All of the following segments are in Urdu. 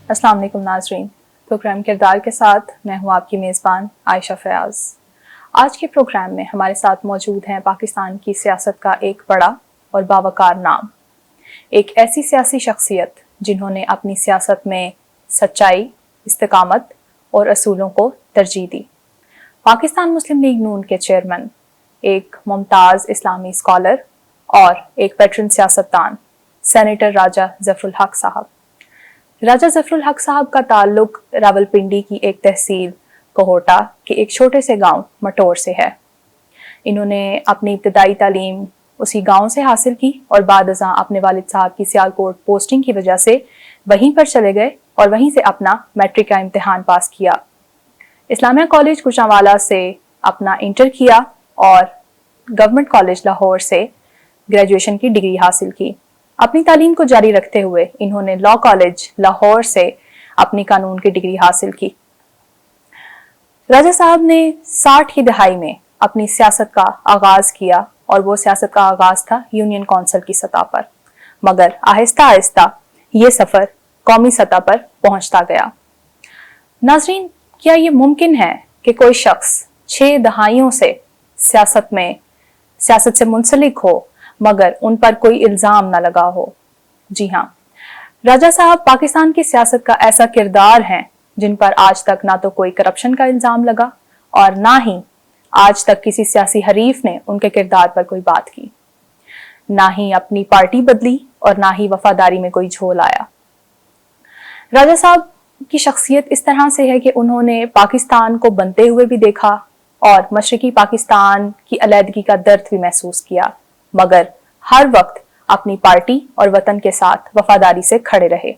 السلام علیکم ناظرین، پروگرام کردار کے ساتھ میں ہوں آپ کی میزبان عائشہ فیاض۔ آج کے پروگرام میں ہمارے ساتھ موجود ہیں پاکستان کی سیاست کا ایک بڑا اور باوقار نام، ایک ایسی سیاسی شخصیت جنہوں نے اپنی سیاست میں سچائی، استقامت اور اصولوں کو ترجیح دی۔ پاکستان مسلم لیگ نون کے چیئرمین، ایک ممتاز اسلامی اسکالر اور ایک ویٹرن سیاستدان، سینیٹر راجہ ظفر الحق صاحب۔ راجہ ظفر الحق صاحب کا تعلق راولپنڈی کی ایک تحصیل کوہوٹا کے ایک چھوٹے سے گاؤں مٹور سے ہے۔ انہوں نے اپنی ابتدائی تعلیم اسی گاؤں سے حاصل کی اور بعد ازاں اپنے والد صاحب کی سیالکوٹ پوسٹنگ کی وجہ سے وہیں پر چلے گئے اور وہیں سے اپنا میٹرک کا امتحان پاس کیا۔ اسلامیہ کالج گوجرانوالہ سے اپنا انٹر کیا اور گورنمنٹ کالج لاہور سے گریجویشن کی ڈگری حاصل کی۔ اپنی تعلیم کو جاری رکھتے ہوئے انہوں نے لاء کالج لاہور سے اپنی قانون کی ڈگری حاصل کی۔ راجہ صاحب نے 60 کی دہائی میں اپنی سیاست کا آغاز کیا اور وہ سیاست کا آغاز تھا یونین کونسل کی سطح پر، مگر آہستہ آہستہ یہ سفر قومی سطح پر پہنچتا گیا۔ ناظرین، کیا یہ ممکن ہے کہ کوئی شخص 6 دہائیوں سے سیاست سے منسلک ہو مگر ان پر کوئی الزام نہ لگا ہو؟ جی ہاں، راجہ صاحب پاکستان کی سیاست کا ایسا کردار ہیں جن پر آج تک نہ تو کوئی کرپشن کا الزام لگا اور نہ ہی آج تک کسی سیاسی حریف نے ان کے کردار پر کوئی بات کی، نہ ہی اپنی پارٹی بدلی اور نہ ہی وفاداری میں کوئی جھول آیا۔ راجہ صاحب کی شخصیت اس طرح سے ہے کہ انہوں نے پاکستان کو بنتے ہوئے بھی دیکھا اور مشرقی پاکستان کی علیحدگی کا درد بھی محسوس کیا، مگر ہر وقت اپنی پارٹی اور وطن کے ساتھ وفاداری سے کھڑے رہے۔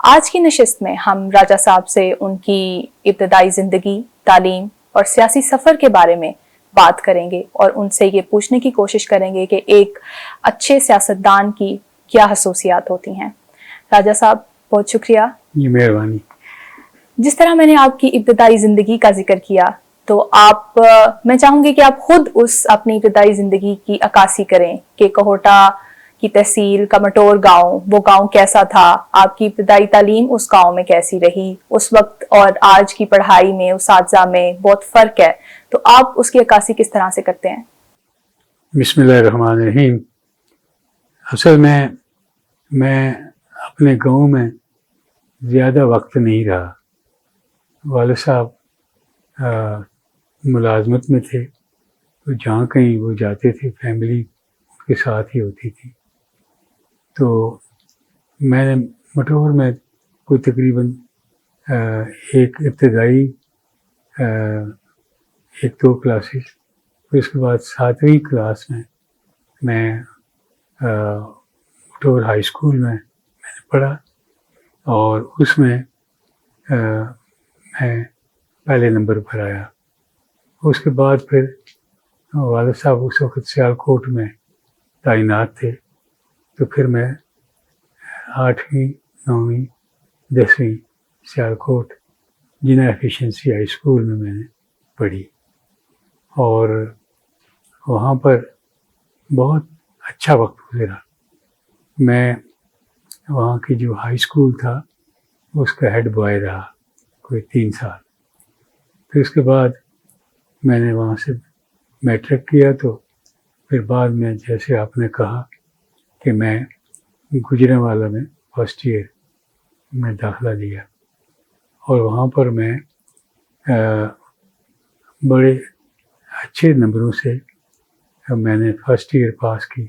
آج کی نشست میں ہم راجہ صاحب سے ان کی ابتدائی زندگی، تعلیم اور سیاسی سفر کے بارے میں بات کریں گے اور ان سے یہ پوچھنے کی کوشش کریں گے کہ ایک اچھے سیاستدان کی کیا خصوصیات ہوتی ہیں۔ راجہ صاحب، بہت شکریہ۔ جی مہربانی۔ جس طرح میں نے آپ کی ابتدائی زندگی کا ذکر کیا تو میں چاہوں گی کہ آپ خود اس اپنی ابتدائی زندگی کی عکاسی کریں کہ کوہوٹا کی تحصیل کا مٹور گاؤں، وہ گاؤں کیسا تھا، آپ کی ابتدائی تعلیم اس گاؤں میں کیسی رہی، اس وقت اور آج کی پڑھائی میں، اساتذہ میں بہت فرق ہے، تو آپ اس کی عکاسی کس طرح سے کرتے ہیں؟ بسم اللہ الرحمن الرحیم۔ اصل میں اپنے گاؤں میں زیادہ وقت نہیں رہا۔ والد صاحب ملازمت میں تھے، تو جہاں کہیں وہ جاتے تھے فیملی ان کے ساتھ ہی ہوتی تھی۔ تو میں نے مٹور میں کوئی تقریباً ایک ابتدائی 1-2 کلاسز، پھر اس کے بعد 7ویں کلاس میں مٹور ہائی اسکول میں نے پڑھا اور اس میں میں پہلے نمبر پر آیا۔ اس کے بعد پھر والد صاحب اس وقت سیالکوٹ میں تعینات تھے، تو پھر میں 8ویں 9ویں 10ویں سیالکوٹ جنا ایفیشنسی ہائی اسکول میں نے پڑھی اور وہاں پر بہت اچھا وقت گزرا۔ میں وہاں کی جو ہائی اسکول تھا اس کا ہیڈ بوائے رہا کوئی 3 سال۔ پھر اس کے بعد میں نے وہاں سے میٹرک کیا، تو پھر بعد میں جیسے آپ نے کہا کہ میں گوجرانوالہ میں فرسٹ ایئر میں داخلہ لیا اور وہاں پر میں بڑے اچھے نمبروں سے میں نے فرسٹ ایئر پاس کی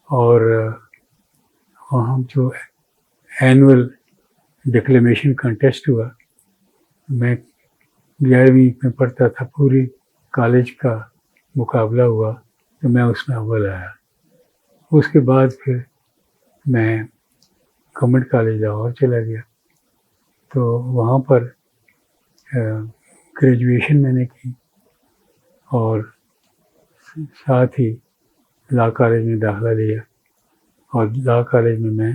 اور وہاں جو اینول ڈکلیمیشن کنٹیسٹ ہوا، میں 11ویں میں پڑھتا تھا، پوری کالج کا مقابلہ ہوا تو میں اس میں اول آیا۔ اس کے بعد پھر میں گورنمنٹ کالج لاہور چلا گیا، تو وہاں پر گریجویشن میں نے کی اور ساتھ ہی لاء کالج میں داخلہ لیا اور لاء کالج میں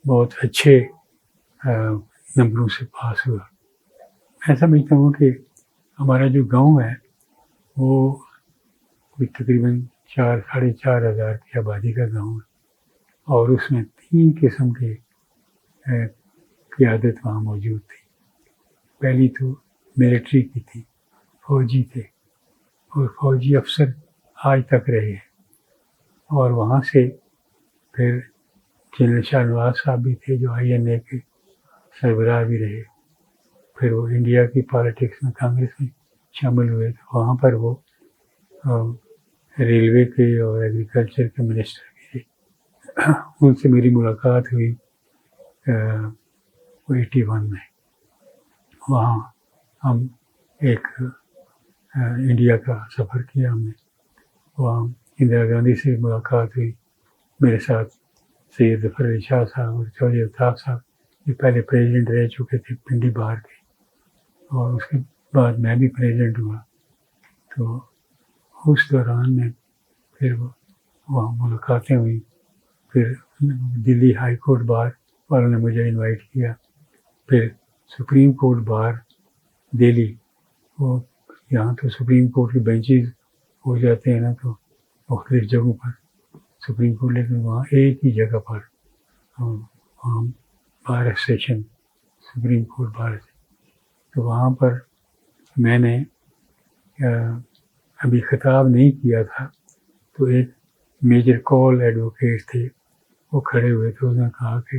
بہت اچھے نمبروں سے پاس ہوا۔ میں سمجھتا ہوں کہ ہمارا جو گاؤں ہے وہ کوئی تقریباً 4-4.5 ہزار کی آبادی کا گاؤں ہے اور اس میں تین قسم کے قیادت وہاں موجود تھی. پہلی تو ملٹری کی تھی، فوجی تھے، اور فوجی افسر آج تک رہے ہیں. اور وہاں سے پھر جنرل شاہ نواز صاحب بھی تھے جو INA کے سربراہ بھی رہے. پھر وہ انڈیا کی پالیٹکس میں کانگریس میں شامل ہوئے، تو وہاں پر وہ ریلوے کے اور ایگریکلچر کے منسٹر بھی تھے. ان سے میری ملاقات ہوئی 81 میں. وہاں ہم ایک انڈیا کا سفر کیا ہم نے. وہاں اندرا گاندھی سے ملاقات ہوئی. میرے ساتھ سید ظفر علی شاہ صاحب اور چودھری الطاف صاحب جو پہلے پریزیڈنٹ رہ چکے تھے پنڈی بہار کے، اور اس کے بعد میں بھی پریزیڈنٹ ہوا. تو اس دوران میں پھر وہاں ملاقاتیں ہوئیں. پھر دلی ہائی کورٹ بار والوں نے مجھے انوائٹ کیا. پھر سپریم کورٹ بار دہلی، وہ یہاں تو سپریم کورٹ کے بینچز ہو جاتے ہیں نا تو مختلف جگہوں پر سپریم کورٹ، لیکن وہاں ایک ہی جگہ پر وہاں بار اسٹیشن سپریم کورٹ بار. تو وہاں پر میں نے ابھی خطاب نہیں کیا تھا، تو ایک میجر کال ایڈوکیٹ تھے، وہ کھڑے ہوئے تھے. انہوں نے کہا کہ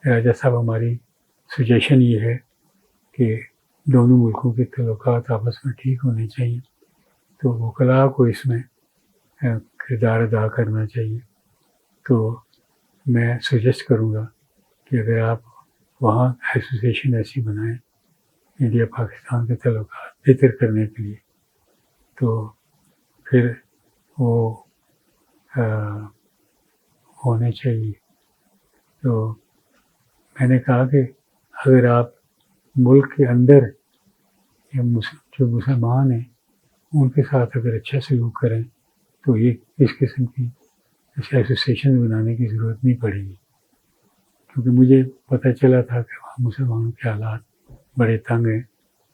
راجہ صاحب ہماری سجیشن یہ ہے کہ دونوں ملکوں کے تعلقات آپس میں ٹھیک ہونے چاہیے، تو وکلاء کو اس میں کردار ادا کرنا چاہیے. تو میں سجیسٹ کروں گا کہ اگر آپ وہاں ایسوسیشن ایسی بنائیں انڈیا پاکستان کے تعلقات بہتر کرنے کے لیے، تو پھر وہ ہونے چاہیے. تو میں نے کہا کہ اگر آپ ملک کے اندر جو مسلمان ہیں ان کے ساتھ اگر اچھا سلوک کریں تو یہ اس قسم کی ایسوسیشن بنانے کی ضرورت نہیں پڑے گی. کیونکہ مجھے پتہ چلا تھا کہ وہاں مسلمانوں کے حالات بڑے تنگ ہیں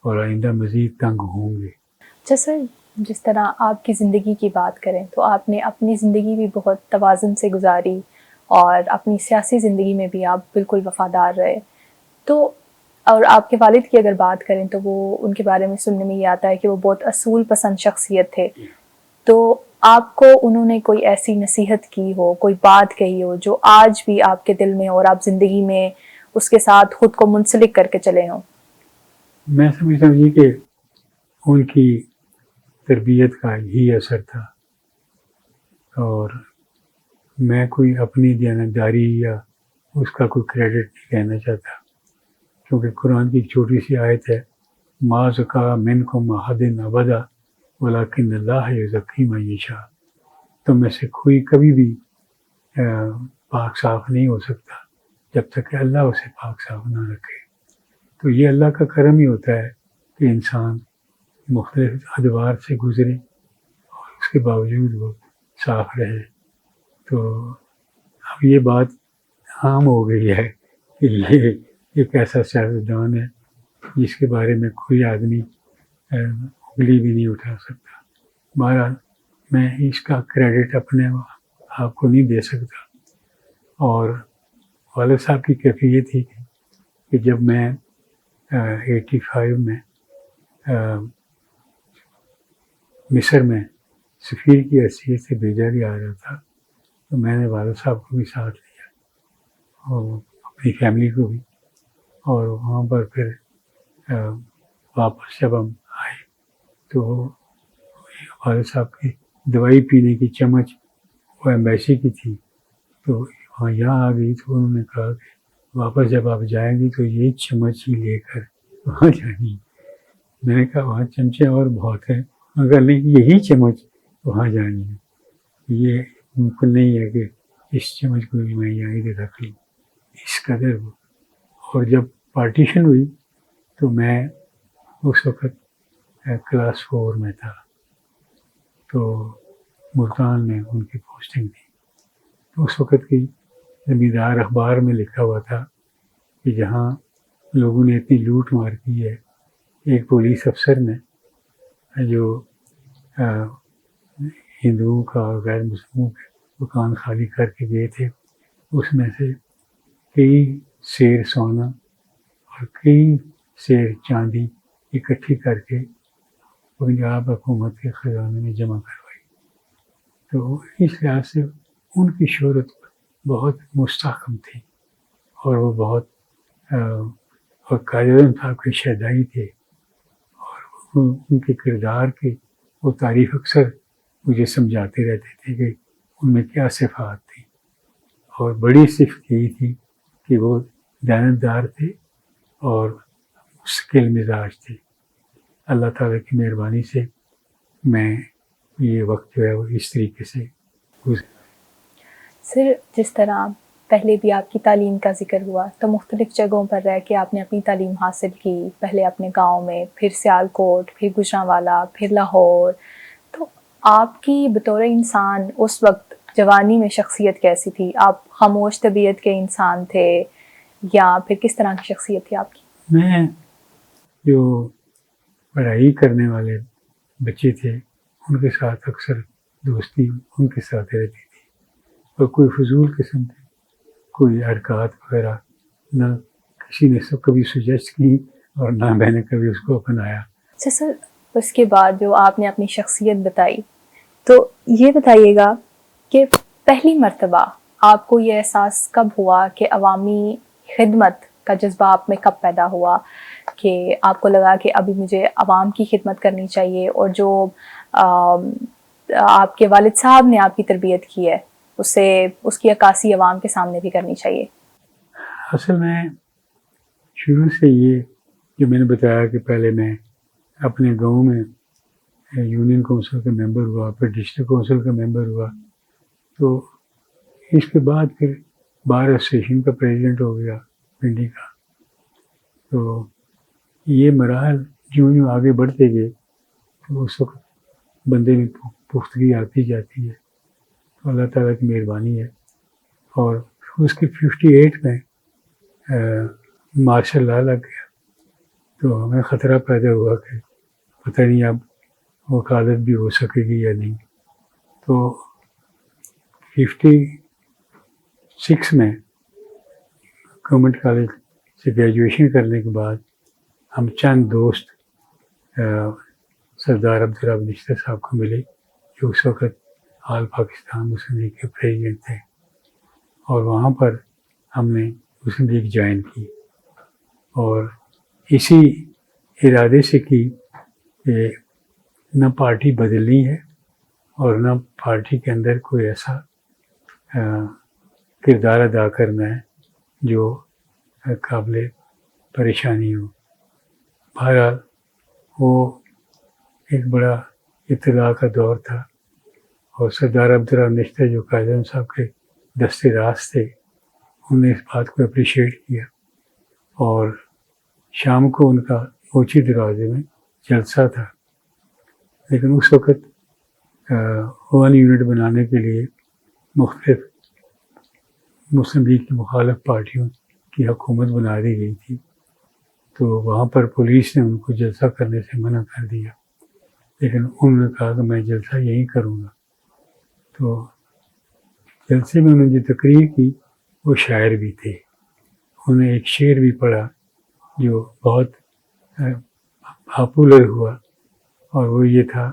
اور آئندہ مزید تنگ ہوں گے. جیسے جس طرح آپ کی زندگی کی بات کریں تو آپ نے اپنی زندگی بھی بہت توازن سے گزاری اور اپنی سیاسی زندگی میں بھی آپ بالکل وفادار رہے. تو اور آپ کے والد کی اگر بات کریں تو وہ ان کے بارے میں سننے میں یہ آتا ہے کہ وہ بہت اصول پسند شخصیت تھے. تو آپ کو انہوں نے کوئی ایسی نصیحت کی ہو، کوئی بات کہی ہو جو آج بھی آپ کے دل میں اور آپ زندگی میں اس کے ساتھ خود کو منسلک کر کے چلے ہوں؟ میں سمجھتا ہوں یہ کہ ان کی تربیت کا ہی اثر تھا، اور میں کوئی اپنی دیانتداری یا اس کا کوئی کریڈٹ نہیں کہنا چاہتا، کیونکہ قرآن کی ایک چھوٹی سی آیت ہے، ما زکا منکم احد ابدا ولکن اللہ یزکی من یشاء. تم میں سے کوئی کبھی بھی پاک صاف نہیں ہو سکتا جب تک کہ اللہ اسے پاک صاف نہ رکھے. تو یہ اللہ کا کرم ہی ہوتا ہے کہ انسان مختلف ادوار سے گزرے اور اس کے باوجود وہ صاف رہے. تو اب یہ بات عام ہو گئی ہے کہ یہ ایک ایسا سیاستدان ہے جس کے بارے میں کوئی آدمی انگلی بھی نہیں اٹھا سکتا. بہرحال میں اس کا کریڈٹ اپنے آپ کو نہیں دے سکتا. اور والد صاحب کی کیفیت تھی کہ جب میں 85 میں مصر میں سفیر کی حیثیت سے بھیجا گیا رہا تھا، تو میں نے والد صاحب کو بھی ساتھ لیا اور اپنی فیملی کو بھی. اور وہاں پر پھر واپس جب ہم آئے تو والد صاحب کی دوائی پینے کی چمچ وہ ایمبیسی کی تھی، تو وہاں یہاں آ گئی. تو انہوں نے کہا کہ واپس جب آپ جائیں گی تو یہ چمچ ہی لے کر وہاں جائیں. میں نے کہا وہاں چمچے اور بہت ہیں، مگر نہیں یہی چمچ وہاں جانی ہے. یہ ممکن نہیں ہے کہ اس چمچ کو بھی میں یہیں پہ رکھ لوں، اس قدر وہ. اور جب پارٹیشن ہوئی تو میں اس وقت کلاس 4 میں تھا، تو ملتان میں ان کی پوسٹنگ تھی. تو اس وقت کی زمیندار اخبار میں لکھا ہوا تھا کہ جہاں لوگوں نے اتنی لوٹ مار کی ہے، ایک پولیس افسر نے جو ہندوؤں کا اور غیر مسلموں کے مکان خالی کر کے گئے تھے، اس میں سے کئی سیر سونا اور کئی سیر چاندی اکٹھی کر کے پنجاب حکومت کے خزانے میں جمع کروائی. تو اس لحاظ سے ان کی شہرت بہت مستحکم تھی، اور وہ بہت اور قائد اعظم صاحب کے شہدائی تھے، اور ان کے کردار کی وہ تعریف اکثر مجھے سمجھاتے رہتے تھے کہ ان میں کیا صفات تھی. اور بڑی صفت یہی تھی کہ وہ دیانتدار تھے اور مستقل مزاج تھے. اللہ تعالیٰ کی مہربانی سے میں یہ وقت جو ہے وہ اس طریقے سے گزرا. سر، جس طرح پہلے بھی آپ کی تعلیم کا ذکر ہوا، تو مختلف جگہوں پر رہ کے آپ نے اپنی تعلیم حاصل کی، پہلے اپنے گاؤں میں، پھر سیالکوٹ، پھر گوجرانوالا، پھر لاہور. تو آپ کی بطور انسان اس وقت جوانی میں شخصیت کیسی تھی؟ آپ خاموش طبیعت کے انسان تھے یا پھر کس طرح کی شخصیت تھی آپ کی؟ میں جو پڑھائی کرنے والے بچے تھے ان کے ساتھ اکثر دوستی ان کے ساتھ رہتی تھی، اور کوئی فضول قسم کی کوئی حرکات وغیرہ نہ کسی نے سب کبھی سجیسٹ کی اور نہ میں نے کبھی اس کو اپنایا. اچھا سر، اس کے بعد جو آپ نے اپنی شخصیت بتائی، تو یہ بتائیے گا کہ پہلی مرتبہ آپ کو یہ احساس کب ہوا کہ عوامی خدمت کا جذبہ آپ میں کب پیدا ہوا، کہ آپ کو لگا کہ ابھی مجھے عوام کی خدمت کرنی چاہیے، اور جو آپ کے والد صاحب نے آپ کی تربیت کی ہے اس کی عکاسی عوام کے سامنے بھی کرنی چاہیے؟ اصل میں شروع سے یہ جو میں نے بتایا کہ پہلے میں اپنے گاؤں میں یونین کونسل کا ممبر ہوا، پھر ڈسٹرکٹ کونسل کا ممبر ہوا، تو اس کے بعد پھر بار ایسوسیشن کا پریزیڈنٹ ہو گیا پنڈی کا. تو یہ مراحل جو آگے بڑھتے گئے تو اس وقت بندے میں پختگی آتی جاتی ہے. تو اللہ تعالیٰ کی مہربانی ہے. اور اس کے 58 میں مارشل لا لگ گیا، تو ہمیں خطرہ پیدا ہوا کہ پتہ نہیں اب وکالت بھی ہو سکے گی یا نہیں. تو 56 میں گورنمنٹ کالج سے گریجویشن کرنے کے بعد ہم چند دوست سردار عبدالرب نشتر صاحب کو ملے، جو اس وقت آل پاکستان مسلم لیگ کے پریزیڈنٹ تھے، اور وہاں پر ہم نے مسلم لیگ جوائن کی، اور اسی ارادے سے کی کہ نہ پارٹی بدلنی ہے اور نہ پارٹی کے اندر کوئی ایسا کردار ادا کرنا ہے جو قابل پریشانی ہو. بہرحال وہ ایک بڑا ابتدا کا دور تھا، اور سردار عبدالرب نشتر جو قائد اعظم صاحب کے دستے راست تھے، انہوں نے اس بات کو اپریشیٹ کیا، اور شام کو ان کا اوچی دروازے میں جلسہ تھا. لیکن اس وقت 1 یونٹ بنانے کے لیے مختلف مسلم لیگ کی مخالف پارٹیوں کی حکومت بنا دی گئی تھی، تو وہاں پر پولیس نے ان کو جلسہ کرنے سے منع کر دیا. لیکن انہوں نے کہا کہ میں جلسہ یہیں کروں گا. تو جلسے میں انہوں نے جو تقریر کی وہ شاعر بھی تھے. انہوں نے ایک شعر بھی پڑھا جو بہت پاپولر ہوا، اور وہ یہ تھا: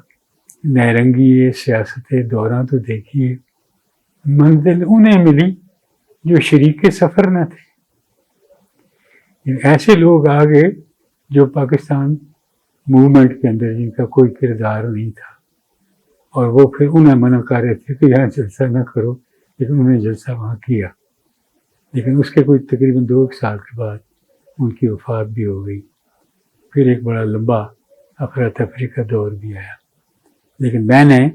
نیرنگی سیاست دوراں تو دیکھیے، منزل انہیں ملی جو شریک سفر نہ تھے. ایسے لوگ آ گئے جو پاکستان موومنٹ کے اندر جن کا کوئی کردار نہیں تھا، اور وہ پھر انہیں منع کر رہے تھے کہ یہاں جلسہ نہ کرو، لیکن انہوں نے جلسہ وہاں کیا. لیکن اس کے کوئی تقریباً 2 سال کے بعد ان کی وفات بھی ہو گئی. پھر ایک بڑا لمبا افراتفری کا دور بھی آیا. لیکن میں نے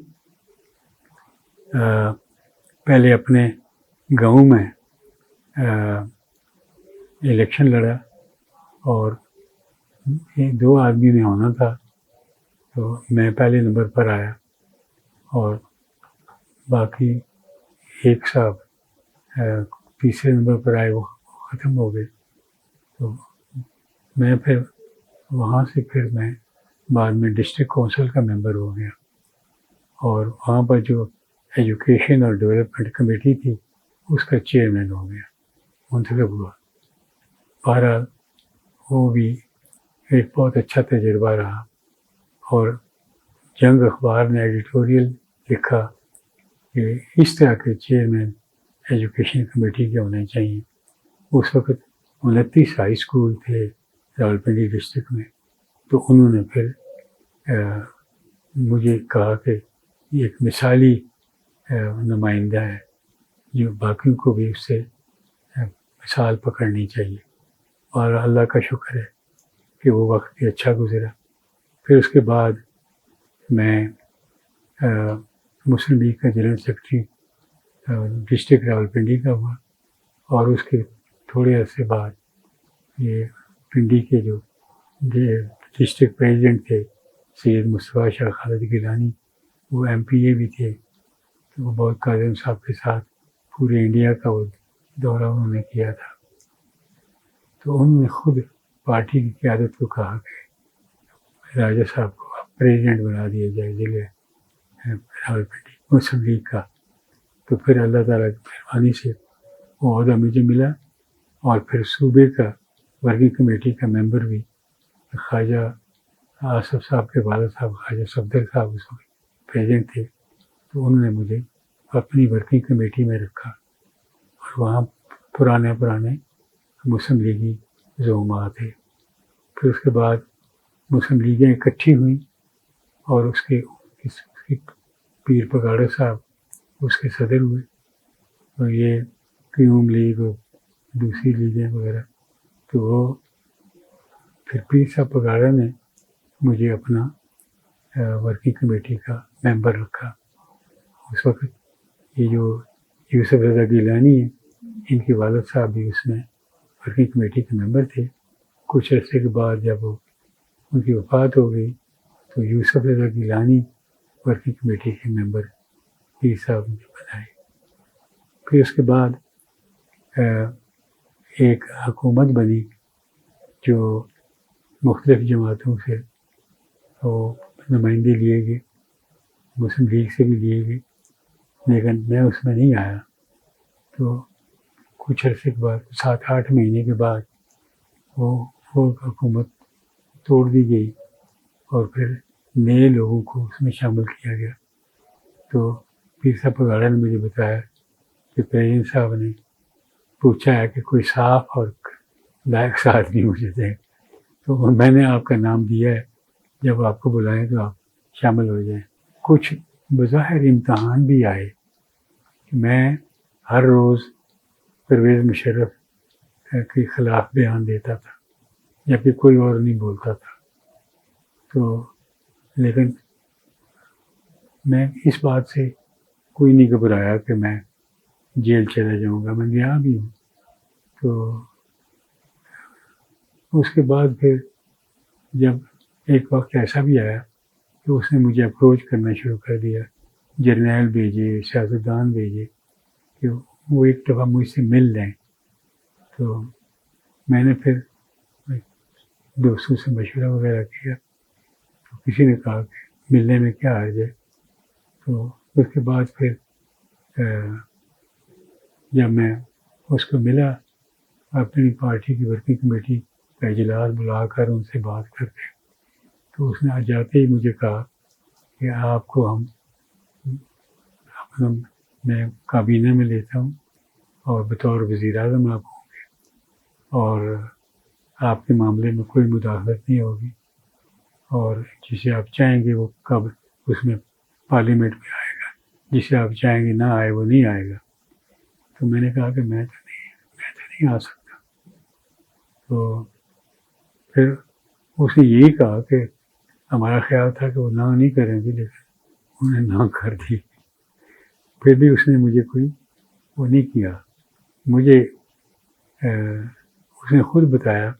پہلے اپنے گاؤں میں الیکشن لڑا، اور 2 آدمی میں ہونا تھا، تو میں پہلے نمبر پر آیا، اور باقی ایک صاحب تیسرے نمبر پر آئے، وہ ختم ہو گئے. تو میں پھر وہاں سے پھر میں بعد میں ڈسٹرکٹ کونسل کا ممبر ہو گیا، اور وہاں پر جو ایجوکیشن اور ڈیولپمنٹ کمیٹی تھی اس کا چیئرمین ہو گیا، منتخب ہوا۔ بہرحال وہ بھی ایک بہت اچھا تجربہ رہا، اور جنگ اخبار نے ایڈیٹوریل لکھا کہ اس طرح کے چیئرمین ایجوکیشن کمیٹی کے ہونے چاہیے۔ اس وقت 29 ہائی اسکول تھے راولپنڈی ڈسٹرکٹ میں، تو انہوں نے پھر مجھے کہا کہ یہ ایک مثالی نمائندہ ہے جو باقیوں کو بھی اس سے مثال پکڑنی چاہیے، اور اللہ کا شکر ہے کہ وہ وقت بھی اچھا گزرا۔ پھر اس کے بعد میں مسلم لیگ کا جنرل سیکرٹری ڈسٹرکٹ راولپنڈی کا ہوا، اور اس کے تھوڑے عرصے بعد یہ پنڈی کے جو ڈسٹرکٹ پریزیڈنٹ تھے سید مصطفیٰ شاہ خالد گیلانی، وہ ایم پی اے بھی تھے، تو وہ بہت کاظم صاحب کے ساتھ پورے انڈیا کا وہ دورہ انہوں نے کیا تھا۔ تو انہوں نے خود پارٹی کی قیادت کو کہا کہ راجہ صاحب کو پریزیڈنٹ بنا دیا جائے ضلع راولپنڈی مسلم لیگ کا۔ تو پھر اللہ تعالیٰ کی مہربانی سے وہ عہدہ مجھے ملا، اور پھر صوبے کا ورکنگ کمیٹی کا ممبر بھی خواجہ آصف صاحب کے والد صاحب خواجہ صفدر صاحب اس وقت پریزیڈنٹ تھے، تو انہوں نے مجھے اپنی ورکنگ کمیٹی میں رکھا، اور وہاں پرانے مسلم لیگی زعما تھے۔ پھر اس کے بعد مسلم لیگیں اکٹھی ہوئیں، اور اس کے پیر پگاڑا صاحب اس کے صدر ہوئے، اور یہ قیوم لیگ اور دوسری لیگیں وغیرہ، تو وہ پھر پیر صاحب پگاڑا نے مجھے اپنا ورکنگ کمیٹی کا ممبر رکھا۔ اس وقت یہ جو یوسف رضا گیلانی ہیں، ان کے والد صاحب بھی اس میں ورکنگ کمیٹی کے ممبر تھے۔ کچھ عرصے کے بعد جب ان کی وفات ہو گئی تو یوسف رضا گیلانی ورکنگ کمیٹی کے ممبر پیر صاحب نے بنائے۔ پھر اس کے بعد ایک حکومت بنی جو مختلف جماعتوں سے وہ نمائندے لیے گئے، مسلم لیگ سے بھی لیے گئے، لیکن میں اس میں نہیں آیا۔ تو کچھ عرصے کے بعد 7-8 مہینے کے بعد وہ حکومت توڑ دی گئی، اور پھر نئے لوگوں کو اس میں شامل کیا گیا۔ تو پیر صاحب پگاڑا نے مجھے بتایا کہ پریزیڈنٹ صاحب نے پوچھا ہے کہ کوئی صاف اور لائق سا آدمی مجھے دیں، تو میں نے آپ کا نام دیا ہے، جب آپ کو بلائیں تو آپ شامل ہو جائیں۔ کچھ بظاہر امتحان بھی آئے کہ میں ہر روز پرویز مشرف کے خلاف بیان دیتا تھا، جبکہ کوئی اور نہیں بولتا تھا۔ تو لیکن میں اس بات سے کوئی نہیں گھبرایا کہ میں جیل چلا جاؤں گا، میں گیا بھی ہوں۔ تو اس کے بعد پھر جب ایک وقت ایسا بھی آیا کہ اس نے مجھے اپروچ کرنا شروع کر دیا، جرنیل بھیجے، سیاستدان بھیجے کہ وہ ایک دفعہ مجھ سے مل لیں۔ تو میں نے پھر دوستوں سے مشورہ وغیرہ کیا، تو کسی نے کہا کہ ملنے میں کیا حرج ہے۔ تو اس کے بعد پھر جب میں اس کو ملا اپنی پارٹی کی ورکنگ کمیٹی کا اجلاس بلا کر ان سے بات کرتے، تو اس نے جاتے ہی مجھے کہا کہ آپ کو ہم میں کابینہ میں لیتا ہوں، اور بطور وزیر اعظم آپ ہوں گے، اور آپ کے معاملے میں کوئی مداخلت نہیں ہوگی، اور جسے آپ چاہیں گے وہ کب اس میں پارلیمنٹ میں آئے گا، جسے آپ چاہیں گے نہ آئے وہ نہیں آئے گا۔ تو میں نے کہا کہ میں تو نہیں آ سکتا۔ تو پھر اس نے یہی کہا کہ ہمارا خیال تھا کہ وہ نہ نہیں کریں گے، لیکن انہوں نے نہ کر دی۔ پھر بھی اس نے مجھے کوئی وہ نہیں کیا۔ مجھے اس نے خود بتایا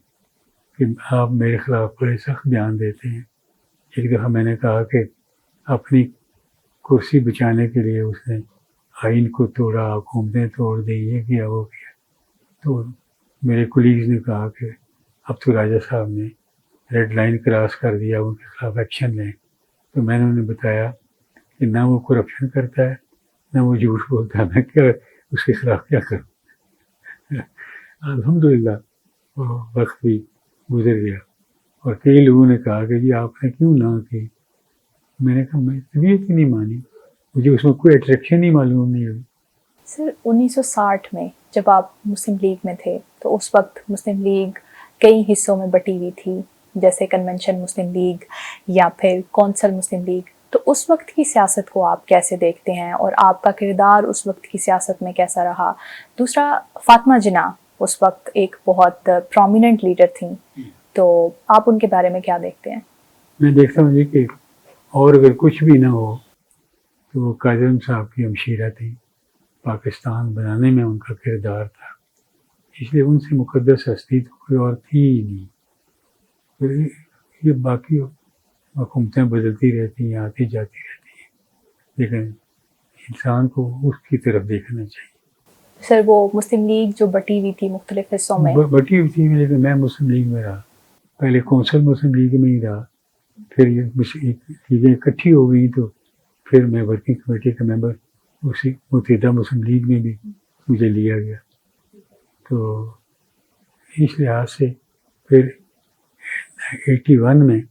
کہ آپ میرے خلاف بڑے سخت بیان دیتے ہیں۔ ایک دفعہ میں نے کہا کہ اپنی کرسی بچانے کے لیے اس نے آئین کو توڑا، حکومتیں توڑ دی، یہ کیا وہ کیا۔ تو میرے کولیگز نے کہا کہ اب تو راجہ صاحب نے ریڈ لائن کراس کر دیا، ان کے خلاف ایکشن لیں۔ تو میں نے انہیں بتایا کہ نہ وہ کرپشن کرتا ہے، نہ وہ جھوٹ بولتا، میں کیا اس کے خلاف کیا کروں. الحمدللہ وہ وقت بھی گزر گیا، اور کئی لوگوں نے کہا کہ جی آپ نے کیوں نہ کی. میں نے کہا میں طبیعت ہی نہیں مانی، مجھے اس میں کوئی اٹریکشن ہی معلوم نہیں ہوئی. سر 1960 میں جب آپ مسلم لیگ میں تھے تو اس وقت مسلم لیگ کئی حصوں میں بٹی ہوئی تھی، جیسے کنونشن مسلم لیگ یا پھر کونسل مسلم لیگ. تو اس وقت کی سیاست کو آپ کیسے دیکھتے ہیں اور آپ کا کردار اس وقت کی سیاست میں کیسا رہا؟ دوسرا، فاطمہ جناح اس وقت ایک بہت پرومیننٹ لیڈر تھیں، تو آپ ان کے بارے میں کیا دیکھتے ہیں؟ میں دیکھتا ہوں جی کہ اور اگر کچھ بھی نہ ہو تو وہ قائد اعظم صاحب کی ہمشیرہ تھیں، پاکستان بنانے میں ان کا کردار تھا، اس لیے ان سے مقدس ہستی تو کوئی اور تھی ہی نہیں. پھر یہ باقی حکومتیں بدلتی رہتی ہیں، آتی جاتی رہتی ہیں، لیکن انسان کو اس کی طرف دیکھنا چاہیے. سر وہ مسلم لیگ جو بٹی ہوئی تھی مختلف حصوں میں، بٹی ہوئی تھی، لیکن میں مسلم لیگ میں رہا. پہلے کونسل مسلم لیگ میں ہی رہا، پھر یہ چیزیں اکٹھی ہو گئی تو پھر میں ورکنگ کمیٹی کا ممبر اسی متحدہ مسلم لیگ میں بھی مجھے لیا گیا. تو اس لحاظ سے پھر 81 میں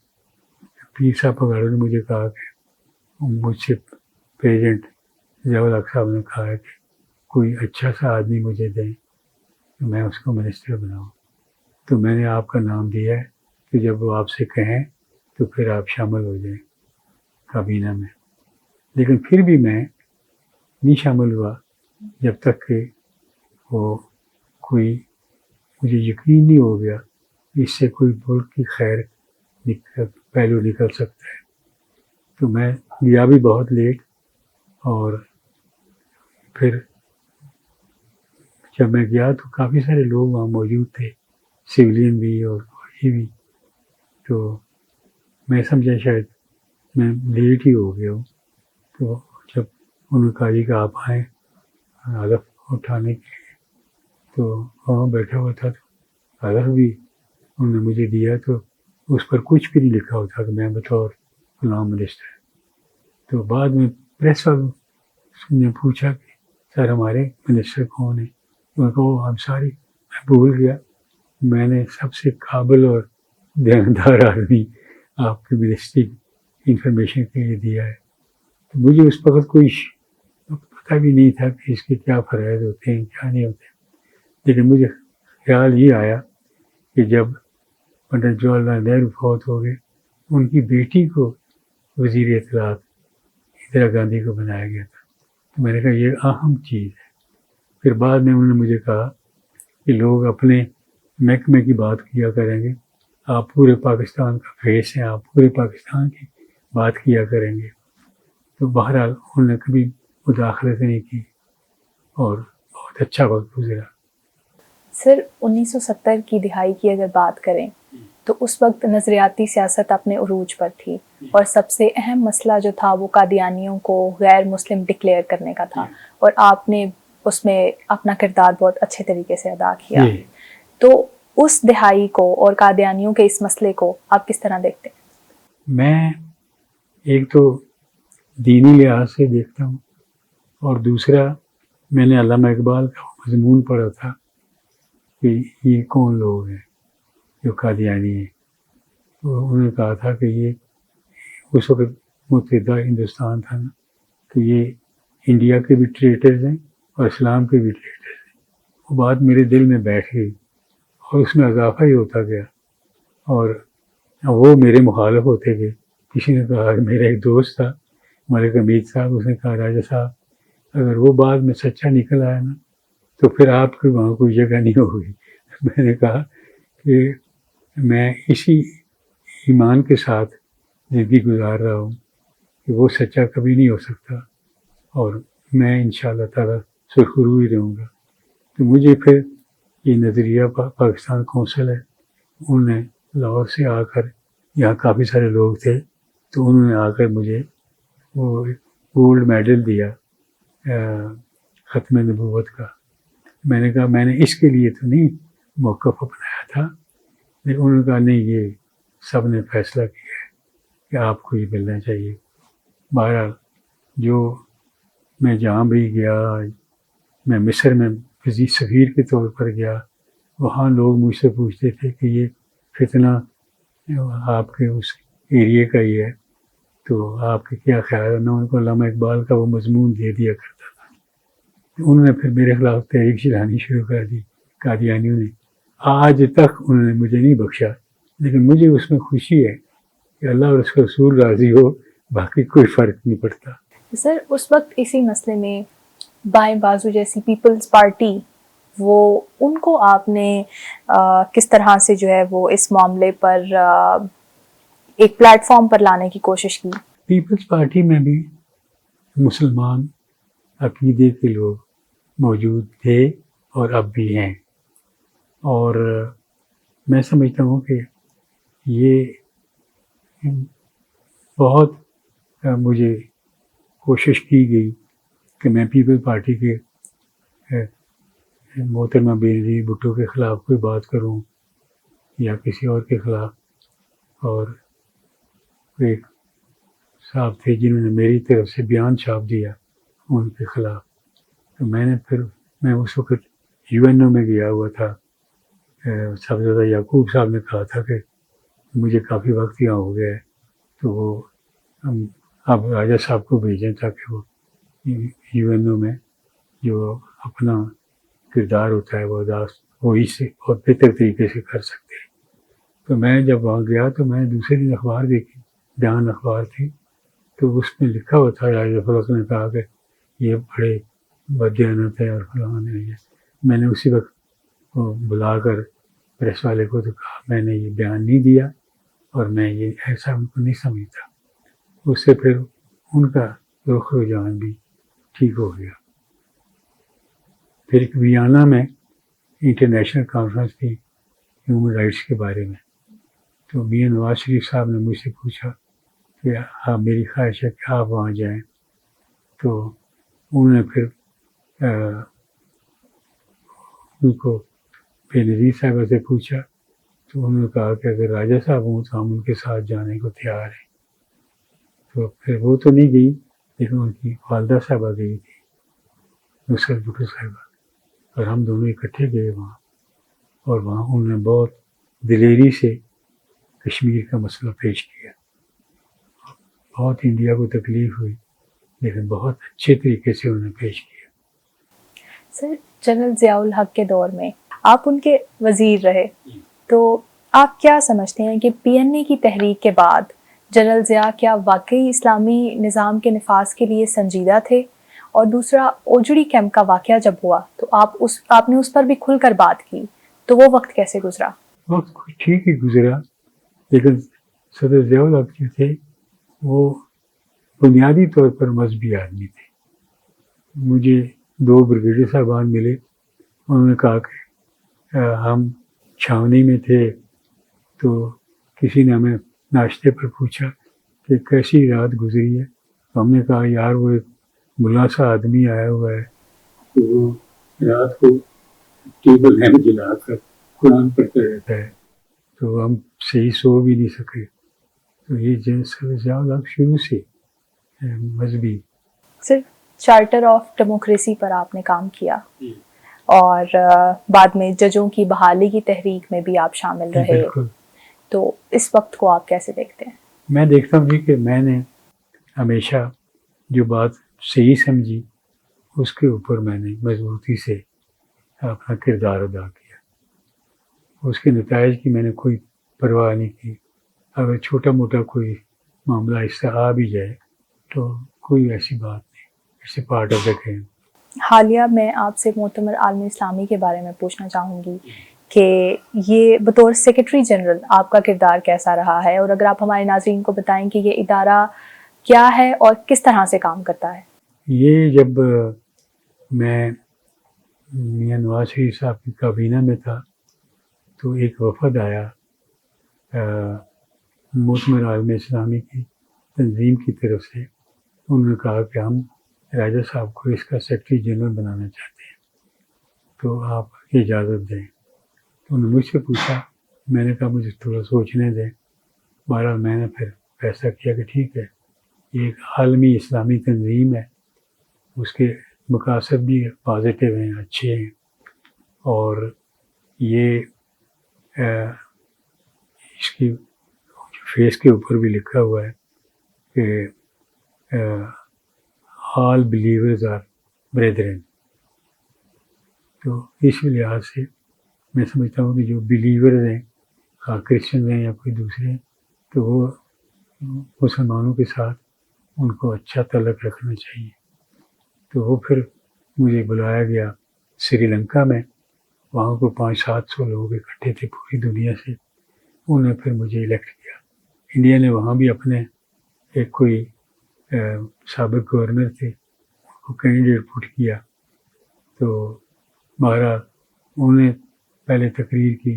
پیر صاحب پگاڑوں نے مجھے کہا کہ مجھ سے پریزیڈنٹ ضیاء الحق صاحب نے کہا ہے کہ کوئی اچھا سا آدمی مجھے دیں کہ میں اس کو منسٹر بناؤں. تو میں نے آپ کا نام دیا ہے کہ جب وہ آپ سے کہیں تو پھر آپ شامل ہو جائیں کابینہ میں. لیکن پھر بھی میں نہیں شامل ہوا جب تک کہ وہ کوئی مجھے یقین نہیں ہو گیا کہ اس سے کوئی ملک کی خیر پہلو نکل سکتا ہے. تو میں گیا بھی بہت لیٹ، اور پھر جب میں گیا تو کافی سارے لوگ وہاں موجود تھے، سویلین بھی اور فوجی بھی. تو میں سمجھا شاید میں لیٹ ہی ہو گیا ہوں. تو جب انہوں نے کہا جی کہ آپ آئیں حلف اٹھانے کے لیے، تو وہاں بیٹھا ہوا تھا تو حلف بھی انہوں نے مجھے دیا، تو اس پر کچھ بھی نہیں لکھا ہوتا کہ میں بطور فلاں منسٹر. تو بعد میں پریس والوں نے پوچھا کہ سر ہمارے منسٹر کون ہیں؟ میں کہا ہم ساری میں بھول گیا، میں نے سب سے قابل اور دیانتدار آدمی آپ کے منسٹری انفارمیشن کے لیے دیا ہے. تو مجھے اس وقت کوئی پتہ بھی نہیں تھا کہ اس کے کیا فرائض ہوتے ہیں کیا نہیں ہوتے. لیکن مجھے خیال یہ آیا کہ جب پنڈت جواہر لال نہرو فوت ہو گئے، ان کی بیٹی کو وزیر اطلاعات اندرا گاندھی کو بنایا گیا تھا. تو میں نے کہا یہ اہم چیز ہے. پھر بعد میں انہوں نے مجھے کہا کہ لوگ اپنے محکمے کی بات کیا کریں گے، آپ پورے پاکستان کا فیس ہیں، آپ پورے پاکستان کی بات کیا کریں گے. تو بہرحال انہوں نے کبھی مداخلت نہیں کی اور بہت اچھا وقت گزرا. سر 1970 کی دہائی کی اگر بات کریں تو اس وقت نظریاتی سیاست اپنے عروج پر تھی، اور سب سے اہم مسئلہ جو تھا وہ قادیانیوں کو غیر مسلم ڈکلیئر کرنے کا تھا، اور آپ نے اس میں اپنا کردار بہت اچھے طریقے سے ادا کیا. تو اس دہائی کو اور قادیانیوں کے اس مسئلے کو آپ کس طرح دیکھتے ہیں؟ میں ایک تو دینی لحاظ سے دیکھتا ہوں، اور دوسرا میں نے علامہ اقبال کا مضمون پڑھا تھا کہ یہ کون لوگ ہیں جو قادیانی ہیں. تو انہوں نے کہا تھا کہ یہ اس وقت متحدہ ہندوستان تھا نا، تو یہ انڈیا کے بھی ٹریٹرز ہیں اور اسلام کے بھی ٹریٹرز ہیں. وہ بات میرے دل میں بیٹھ گئی اور اس میں اضافہ ہی ہوتا گیا، اور وہ میرے مخالف ہوتے گئے. کسی نے کہا، میرا ایک دوست تھا ملک حمید صاحب، اس نے کہا راجہ صاحب اگر وہ بعد میں سچا نکل آیا نا تو پھر آپ کی وہاں کوئی جگہ نہیں ہوگی. میں نے کہا کہ میں اسی ایمان کے ساتھ زندگی گزار رہا ہوں کہ وہ سچا کبھی نہیں ہو سکتا، اور میں انشاءاللہ تعالیٰ سرخرو ہی رہوں گا. تو مجھے پھر یہ نظریہ پاکستان کونسل ہے، انہوں نے لاہور سے آ کر، یہاں کافی سارے لوگ تھے، تو انہوں نے آ کر مجھے وہ گولڈ میڈل دیا ختم نبوت کا. میں نے کہا میں نے اس کے لیے تو نہیں موقف اپنایا تھا، لیکن انہوں نے کہا نہیں، یہ سب نے فیصلہ کیا ہے کہ آپ کو یہ ملنا چاہیے. بہرحال جو میں جہاں بھی گیا، میں مصر میں سفیر کے طور پر گیا، وہاں لوگ مجھ سے پوچھتے تھے کہ یہ فتنہ آپ کے اس ایریے کا ہی ہے تو آپ کے کیا خیال ہے؟ میں ان کو علامہ اقبال کا وہ مضمون دے دیا کرتا تھا۔ انہوں نے پھر میرے خلاف تحریک چلانی شروع کر دی قادیانیوں نے۔ آج تک انہوں نے مجھے نہیں بخشا، لیکن مجھے اس میں خوشی ہے کہ اللہ اور اس کا رسول راضی ہو، باقی کوئی فرق نہیں پڑتا۔ سر اس وقت اسی مسئلے میں بائیں بازو جیسی پیپلز پارٹی، وہ ان کو آپ نے کس طرح سے جو ہے وہ اس معاملے پر ایک پلیٹ فارم پر لانے کی کوشش کی؟ پیپلز پارٹی میں بھی مسلمان عقیدے کے لوگ موجود تھے اور اب بھی ہیں، اور میں سمجھتا ہوں کہ یہ بہت مجھے کوشش کی گئی کہ میں پیپل پارٹی کے محترمہ بینظیر بھٹو کے خلاف کوئی بات کروں یا کسی اور کے خلاف، اور ایک صاحب تھے جنہوں نے میری طرف سے بیان چھاپ دیا ان کے خلاف، تو میں اس وقت UNO میں گیا ہوا تھا۔ صاحبزادہ یعقوب صاحب نے کہا تھا کہ مجھے کافی وقت یہاں ہو گیا ہے تو وہ آپ راجہ صاحب کو بھیجیں تاکہ وہ UNO میں جو اپنا کردار ہوتا ہے وہ ادا وہی سے بہت بہتر طریقے سے کر سکتے ہیں۔ تو میں جب وہاں گیا تو میں نے دوسرے دن اخبار دیکھی، بیان اخبار تھی، تو اس میں لکھا ہوا تھا راجہ فلک نے کہا کہ یہ بڑے بددیانت ہے اور فلاں ہے۔ میں نے اسی وقت بلا کر پریس والے کو تو کہا میں نے یہ بیان نہیں دیا اور میں یہ ایسا ان کو نہیں سمجھتا۔ اس سے پھر ان کا رخ رجحان بھی ٹھیک ہو گیا۔ پھر ویانا میں انٹرنیشنل کانفرنس تھی ہیومن رائٹس کے بارے میں، تو میاں نواز شریف صاحب نے مجھ سے پوچھا کہ آپ، میری خواہش ہے کہ آپ وہاں جائیں، تو انہوں نے پھر ان کو بینظیر صاحبہ سے پوچھا، تو انہوں نے کہا کہ اگر راجہ صاحب ہوں تو ہم ان کے ساتھ جانے کو تیار ہیں۔ تو پھر وہ تو نہیں گئی، لیکن ان کی والدہ صاحبہ گئی تھی، نصرت بھٹو صاحبہ، اور ہم دونوں اکٹھے گئے وہاں، اور وہاں انہوں نے بہت دلیری سے کشمیر کا مسئلہ پیش کیا۔ بہت انڈیا کو تکلیف ہوئی، لیکن بہت اچھے طریقے سے انہوں نے پیش کیا۔ سر جنرل ضیاء الحق کے دور میں آپ ان کے وزیر رہے، تو آپ کیا سمجھتے ہیں کہ PNA کی تحریک کے بعد جنرل ضیاء کیا واقعی اسلامی نظام کے نفاذ کے لیے سنجیدہ تھے؟ اور دوسرا، اوجڑی کیمپ کا واقعہ جب ہوا تو آپ نے اس پر بھی کھل کر بات کی، تو وہ وقت کیسے گزرا؟ وقت ٹھیک ہی گزرا، لیکن صدر ضیاء الحق جو تھے وہ بنیادی طور پر مذہبی آدمی تھے۔ مجھے 2 بریگیڈیئر صاحبان ملے، انہوں نے کہا کہ ہم چھاونی میں تھے تو کسی نے ہمیں ناشتے پر پوچھا کہ کیسی رات گزری ہے، تو ہم نے کہا یار وہ ایک ملا سا آدمی آیا ہوا ہے کہ وہ رات کو ٹیبل لیمپ جلا کر قرآن پڑھتا رہتا ہے، تو ہم صحیح سو بھی نہیں سکے۔ تو یہ جنرل ضیاء الحق شروع سے مذہبی۔ صرف چارٹر آف ڈیموکریسی پر آپ نے کام کیا، اور بعد میں ججوں کی بحالی کی تحریک میں بھی آپ شامل رہے، بالکل۔ تو اس وقت کو آپ کیسے دیکھتے ہیں؟ میں دیکھتا ہوں کہ میں نے ہمیشہ جو بات صحیح سمجھی اس کے اوپر میں نے مضبوطی سے اپنا کردار ادا کیا، اس کے نتائج کی میں نے کوئی پرواہ نہیں کی۔ اگر چھوٹا موٹا کوئی معاملہ اس سے آ بھی جائے تو کوئی ایسی بات نہیں، it's a part of the game. حالیہ میں آپ سے مؤتمر عالم اسلامی کے بارے میں پوچھنا چاہوں گی کہ یہ بطور سیکرٹری جنرل آپ کا کردار کیسا رہا ہے، اور اگر آپ ہمارے ناظرین کو بتائیں کہ یہ ادارہ کیا ہے اور کس طرح سے کام کرتا ہے۔ یہ جب میں میاں نواز شریف صاحب کی کابینہ میں تھا تو ایک وفد آیا مؤتمر عالم اسلامی کی تنظیم کی طرف سے، انہوں نے کہا کہ ہم راجہ صاحب کو اس کا سیکرٹری جنرل بنانا چاہتے ہیں، تو آپ اجازت دیں۔ تو انہوں نے مجھ سے پوچھا، میں نے کہا مجھے تھوڑا سوچنے دیں۔ بہرحال میں نے پھر فیصلہ کیا کہ ٹھیک ہے، یہ ایک عالمی اسلامی تنظیم ہے اس کے مقاصد بھی پازیٹیو ہیں، اچھے ہیں، اور یہ اس کی فیس کے اوپر بھی لکھا ہوا ہے کہ آل بلیورز آر بریدرن. تو اس لحاظ سے میں سمجھتا ہوں کہ جو بلیورز ہیں، خواہ کرسچن ہیں یا کوئی دوسرے ہیں، تو وہ مسلمانوں کے ساتھ ان کو اچھا تعلق رکھنا چاہیے. تو وہ پھر مجھے بلایا گیا سری لنکا میں، وہاں کو 500-700 لوگ اکٹھے تھے پوری دنیا سے. انہوں نے پھر مجھے الیکٹ کیا. انڈیا نے وہاں بھی اپنے ایک کوئی سابق گورنر تھے، ان کو کینڈیڈیٹ پٹ کیا. تو بہرحال انہوں نے پہلے تقریر کی،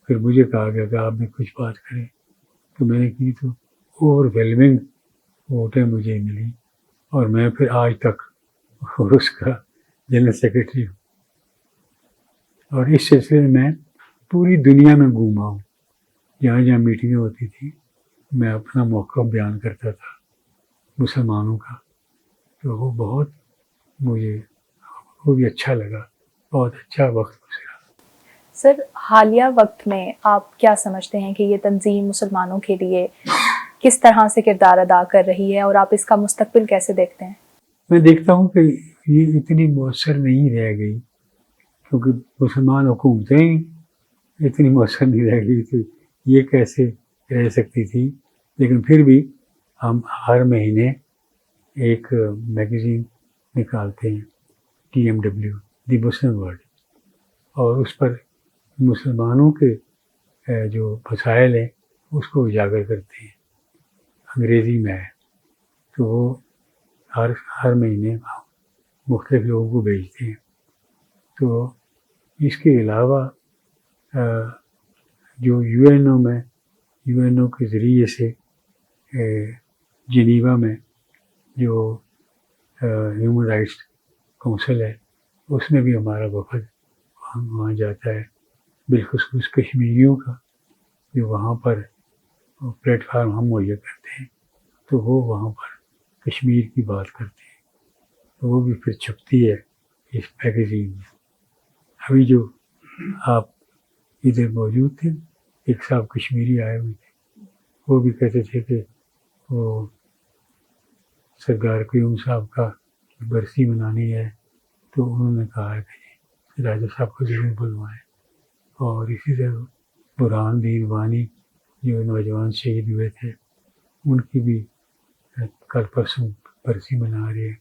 پھر مجھے کہا گیا کہ آپ بھی کچھ بات کریں. تو میں نے کی، تو اوور ویلمنگ ووٹیں مجھے ملی، اور میں پھر آج تک اس کا جنرل سیکرٹری ہوں. اور اس سلسلے میں میں پوری دنیا میں گھوما ہوں. جہاں جہاں میٹنگیں ہوتی تھیں میں اپنا موقف بیان کرتا تھا مسلمانوں کا. تو وہ بہت مجھے وہ بھی اچھا لگا، بہت اچھا وقت گزرا. سر، حالیہ وقت میں آپ کیا سمجھتے ہیں کہ یہ تنظیم مسلمانوں کے لیے کس طرح سے کردار ادا کر رہی ہے، اور آپ اس کا مستقبل کیسے دیکھتے ہیں؟ میں دیکھتا ہوں کہ یہ اتنی مؤثر نہیں رہ گئی، کیونکہ مسلمان حکومتیں ہی اتنی مؤثر نہیں رہ گئی کہ یہ کیسے رہ سکتی تھی. لیکن پھر بھی ہم ہر مہینے ایک میگزین نکالتے ہیں، TMW دی مسلم ورلڈ، اور اس پر مسلمانوں کے جو مسائل ہیں اس کو اجاگر کرتے ہیں. انگریزی میں ہے، تو وہ ہر مہینے مختلف لوگوں کو بھیجتے ہیں. تو اس کے علاوہ جو یو این او کے ذریعے سے جنیوا میں جو ہیومن رائٹس کونسل ہے، اس میں بھی ہمارا وفد وہاں جاتا ہے، بالخصوص کشمیریوں کا جو وہاں پر پلیٹ فارم ہم مہیا کرتے ہیں، تو وہ وہاں پر کشمیر کی بات کرتے ہیں. تو وہ بھی پھر چھپتی ہے اس میگزین میں. ابھی جو آپ ادھر موجود تھے، ایک صاحب کشمیری آئے ہوئے تھے، وہ بھی کہتے تھے کہ وہ سرکار قیوم صاحب کا برسی منانی ہے، تو انہوں نے کہا ہے کہ راجہ صاحب کو ضرور بلوائیں. اور اسی طرح برہان دین وانی جو نوجوان شہید ہوئے تھے، ان کی بھی کل پرسوں برسی منا رہے ہیں.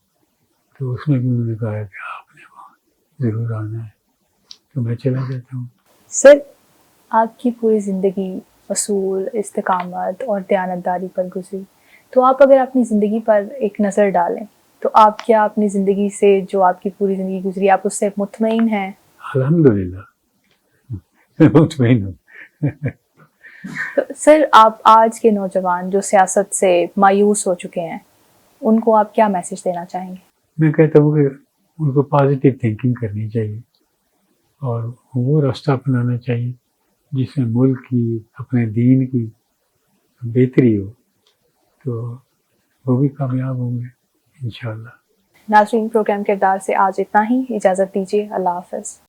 تو اس میں بھی انہوں نے کہا ہے کہ آپ نے وہاں ضرور آنا ہے. تو میں چلا جاتا ہوں. سر، آپ کی پوری زندگی اصول، استقامت اور دیانتداری پر گزری، تو آپ اگر اپنی زندگی پر ایک نظر ڈالیں تو آپ کیا اپنی زندگی سے، جو آپ کی پوری زندگی گزری، آپ اس سے مطمئن ہیں؟ الحمدللہ مطمئن ہوں. تو سر، آپ آج کے نوجوان جو سیاست سے مایوس ہو چکے ہیں، ان کو آپ کیا میسج دینا چاہیں گے؟ میں کہتا ہوں کہ ان کو پازیٹیو تھنکنگ کرنی چاہیے، اور وہ راستہ اپنانا چاہیے جس میں ملک کی، اپنے دین کی بہتری ہو، تو وہ بھی کامیاب ہوں گے انشاءاللہ. ناظرین، پروگرام کردار سے آج اتنا ہی. اجازت دیجیے. اللہ حافظ.